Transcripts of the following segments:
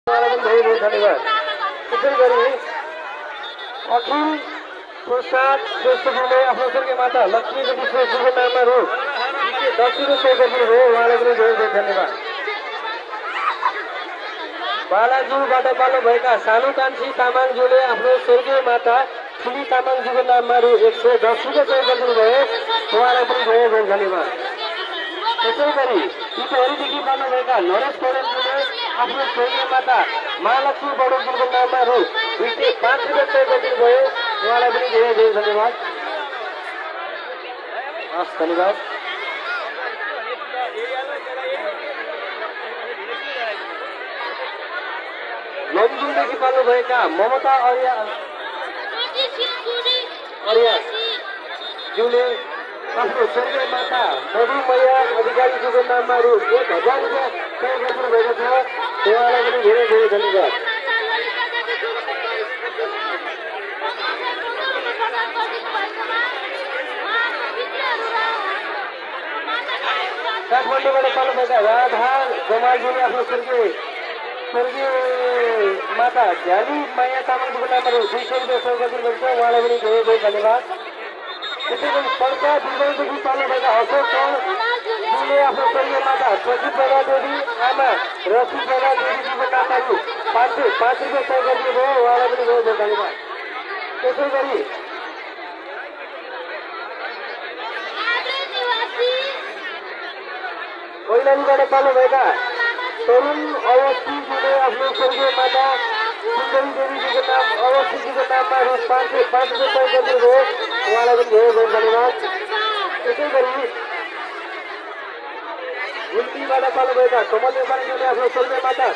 धन्यवाद। त्यसै गरी अखिल प्रसाद श्रेष्ठजीले आफ्नो स्वर्गीय माता लक्ष्मी देवी श्रेष्ठजीको नाममा रु 10 रुपियाँ गरिदिनु हो। उहाँलाई पनि धेरै धेरै धन्यवाद। बालाजुबाट पाल्नुभएका सानु कान्छी तामाङज्यूले आफ्नो स्वर्गीय माता ठुली तामाङज्यूको नाममा रु 110 रुपियाँ गरिदिनु भयो। उहाँलाई पनि धेरै धेरै धन्यवाद। त्यसै गरी इटहरीदेखि पाल्नुभएका नरेश पौडेलजीले आफ्नो स्वर्गीय माता महालक्ष्मी पौडेलजीको नाममा रु 205 रुपियाँ गरिदिनु भयो। उहाँलाई पनि धेरै धेरै धन्यवाद। हस्, धन्यवाद। लमजुङदेखि पाल्नुभएका ममता ज्यूले आफ्नो स्वर्गीय माता मधुमैया अधिकारीजीको नाममा रु 1000 रुपियाँ तय गरिदिनु भएको छ। उहाँलाई पनि धेरै धेरै धन्यवाद। काठमाडौँबाट पाल्नुभएका राधा गोमालजीले आफ्नो स्वर्गीय माता झ्याली माया तामाङजीको नाममा रु 200 रुपियाँ सहयोग गरिदिनु भएको छ। उहाँलाई पनि धेरै धेरै धन्यवाद। त्यसै गरी पर्सा दुर्गादेखि पाल्नुभएका अशोक कौरले आफ्नो स्वर्गीय माता प्रदीप देवी आमा रसी देवीजीको नाममा रु 505 रुपियाँ सहयोग गरिदिनु भयो। उहाँलाई पनि धेरै धेरै धन्यवाद। त्यसै गरी कैलालीबाट पाल्नुभएका तरुण अवस्थीजीले आफ्नो स्वर्गीय माता सुन्दरी देवीजीको नाम अवस्थीजीको नाममा रु 505 रुपियाँ सहयोग गरिदिनु भयो। उहाँलाई पनि धेरै धेरै धन्यवाद। त्यसै गरी गुल्तीबाट पाल्नुभएका कमल नेपालीजीले आफ्नो स्वर्गीय माता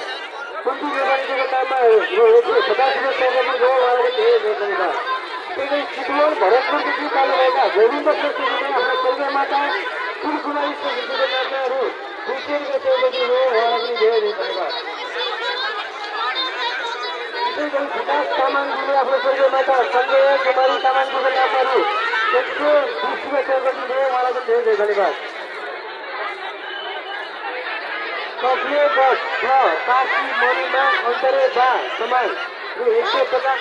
कुन्ती नेपालीजीको नाममा रु 150 रुपियाँ सहयोग गरिदिनु भयो। उहाँलाई पनि धेरै धेरै धन्यवाद। त्यसै गरी चितवन भरतपुरदेखि पाल्नुभएका गोविन्द श्रेष्ठजीले आफ्नो स्वर्गीय माता कुलकुमारी श्रेष्ठजीको नाममा रु 200 रुपियाँ सहयोग गरिदिनु भयो। उहाँलाई पनि धेरै धेरै धन्यवाद। त्यसै गरी विकास तामाङजीले आफ्नो स्वर्गीय माता सञ्जय कुमारी तामाङजीको नाममा रु 120 रुपियाँ सहयोग गरिदिनु भयो। उहाँलाई पनि धेरै धेरै धन्यवाद। कफलेगढ र काशी मणिमा अन्तरे बा समान रु 150 रुपियाँ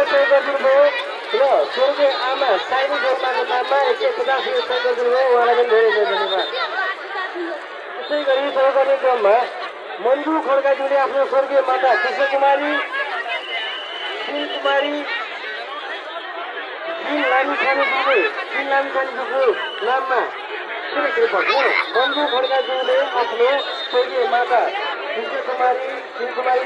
सहयोग गरिदिनु भयो र स्वर्गीय आमा साइनी शर्माको नाममा 150 रुपियाँ सहयोग गरिदिनु भयो। उहाँलाई पनि धेरै धेरै धन्यवाद। त्यसै गरी सहयोग गर्ने क्रममा मन्जु खड्काज्यूले आफ्नो स्वर्गीय माता कृष्णकुमारी लामिछानेज्यूको नाममा मन्जु खड्काज्यूले आफ्नो स्वर्गीय माता कृष्णकुमारी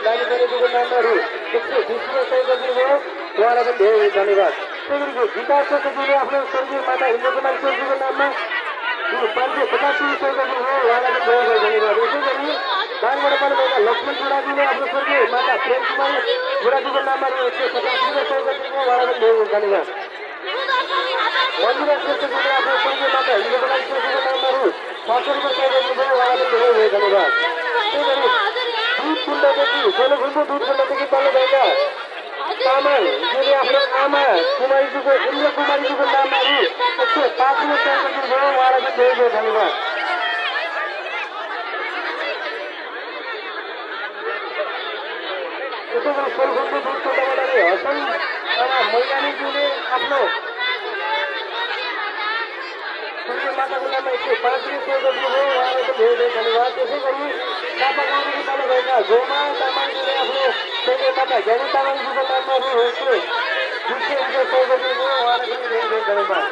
लामिछानेज्यूको नाममा रु 120 रुपियाँ सहयोग गरिदिनु भयो। उहाँलाई पनि धेरै धेरै धन्यवाद। त्यसै गरी विकास श्रेष्ठजीले आफ्नो स्वर्गीय माता इन्द्रकुमारी श्रेष्ठजीको नाममा रु 550 रुपियाँ सहयोग गरिदिनु भयो। उहाँलाई पनि धेरै धेरै धन्यवाद। यसै गरी दाङबाट पाल्नुभएका लक्ष्मण बुढाजीले आफ्नो स्वर्गीय माता प्रेम कुमारी बुढाजीको नाममा रु 150 रुपियाँ सहयोग गरिदिनु भयो। उहाँलाई पनि धेरै धेरै धन्यवाद। मन्दिरा श्रेष्ठजीले आफ्नो स्वर्गीय माता इन्द्रकुमारी श्रेष्ठजीको नाममा रु 600 रुपियाँ सहयोग गरिदिनु भयो। उहाँलाई पनि धेरै धेरै धन्यवाद। त्यसै गरी दुधकुण्डदेखि पाल्नुभएका तामाङजीले आफ्नो आमा कुमारीजीको इन्द्र कुमारीजीको नाममा रु 105 रुपियाँ सहयोग गरिदिनु भयो। उहाँलाई पनि धेरै धेरै धन्यवाद। त्यसै गरी सोलखुम्बु दुधकुण्डबाट हसन आमा मैनालीज्यूले आफ्नो स्वर्गीय माताको नाममा 105 रुपियाँ सहयोग गरिदिनु भयो। उहाँलाई पनि धेरै धेरै धन्यवाद। त्यसै गरी चापागाउँदेखि पाल्नुभएका गोमा तामाङजीले आफ्नो स्वर्गीय माता ज्ञानी तामाङजीको नाममा रु 120 रुपियाँ सहयोग गरिदिनु भयो। उहाँलाई पनि धेरै धेरै धन्यवाद।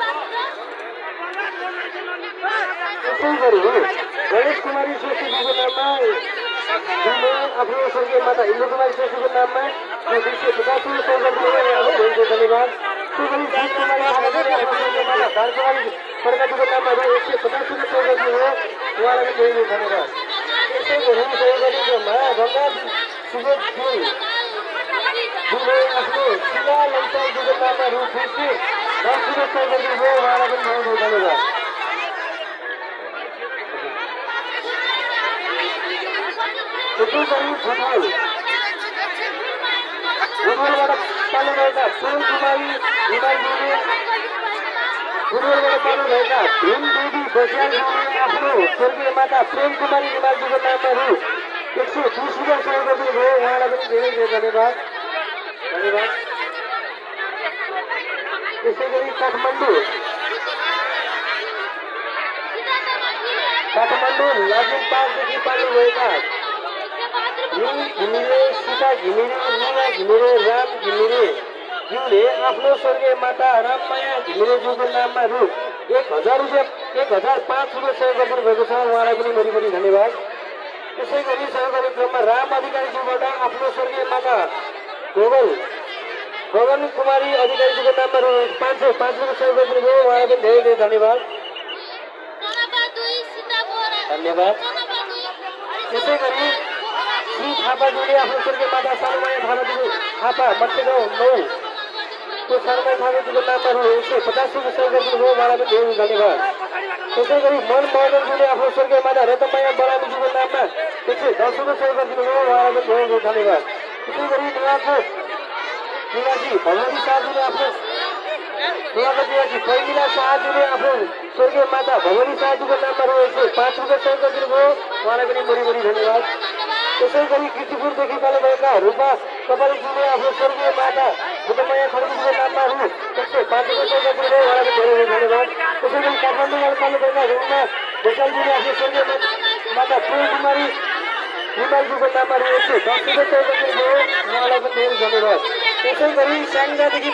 त्यसै गरी गणेश कुमारी श्रेष्ठजीको नाममा आफ्नो स्वर्गीय माता इन्द्रकुमारी श्रेष्ठजीको नाममा रु 250 रुपियाँ सहयोग गरिदिनु भयो। उहाँलाई धेरै धेरै धन्यवाद। त्यसै गरी जीत कुमारी थापाले आफ्नो स्वर्गीय माता दानकुमारी खड्काजीको नाममा रु 150 रुपियाँ सहयोग गरिदिनु भयो। उहाँलाई पनि धेरै धेरै धन्यवाद। त्यसै गरी सहयोग गर्ने क्रममा गङ्गा सुबोधज्यूले आफ्नो शिला लम्सालजीको नाममा रु 210 रुपियाँ सहयोग गरिदिनु भयो। उहाँलाई पनि धेरै धेरै धन्यवाद। त्यसै गरी बुटवलबाट पाल्नुभएका प्रेम कुमारी हिमालजीले फुटबलबाट पाल्नुभएका भीम देवी बस्यालजीले आफ्नो स्वर्गीय माता प्रेम कुमारी रिमालजीको नाममा रु 120 रुपियाँ सहयोग गरिदिनुभयो। उहाँलाई पनि धेरै धेरै धन्यवाद। त्यसै गरी काठमाडौँ लाजुङ पार्कदेखि पाल्नुभएका घिमिरे, सीता घिमिरे, मीना घिमिरे, राम घिमिरे ज्यूले आफ्नो स्वर्गीय माता राममाया घिमिरेज्यूको नाममा रु 1005 रुपियाँ सहयोग गरिदिनुभएको छ। उहाँलाई पनि मरिमरि धन्यवाद। त्यसै गरी सहयोग कार्यक्रममा राम अधिकारीज्यूबाट आफ्नो स्वर्गीय माता गगन कुमारी अधिकारीज्यूको नाममा रु 505 रुपियाँ सहयोग गरिदिनुभयो। उहाँलाई पनि धेरै धेरै धन्यवाद। त्यसै गरी श्री थापाज्यूले आफ्नो स्वर्गीय माता सानुमाया थापा मत्स्यगाउँ 9 को सानुमाया थापाज्यूको नाममा रु 150 रुपियाँ सहयोग गरिदिनुभयो। उहाँलाई पनि धेरै धन्यवाद। त्यसै गरी मन महर्जनज्यूले आफ्नो स्वर्गीय माता रतनमाया बरामीज्यूको नाममा 110 रुपियाँ सहयोग गरिदिनुभयो। उहाँलाई पनि धेरै धेरै धन्यवाद। त्यसै गरी नुवाकोट निवासी भगवती शाहज्यूले आफ्नो पहिला शाहज्यूले आफ्नो स्वर्गीय माता भगवती शाहज्यूको नाममा रु 105 रुपियाँ सहयोग गरिदिनुभयो। उहाँलाई पनि मरिमरि धन्यवाद। त्यसै गरी कीर्तिपुरदेखि पाल्नुभएका रूपा कपालीज्यूले आफ्नो स्वर्गीय माता बुद्धमाया खड्गीको नाममा रु 105 रुपियाँ सहयोग गरिदिनुभयो। उहाँलाई पनि धेरै धेरै धन्यवाद। त्यसै गरी काठमाडौँबाट पाल्नुभएका रुमा बसालजीले आफ्नो स्वर्गीय माता प्रेम कुमारी रिमालजीको नाममा रु 110 रुपियाँ सहयोग गरिदिनुभयो। उहाँलाई पनि धेरै धन्यवाद। त्यसै गरी स्याङ्जादेखि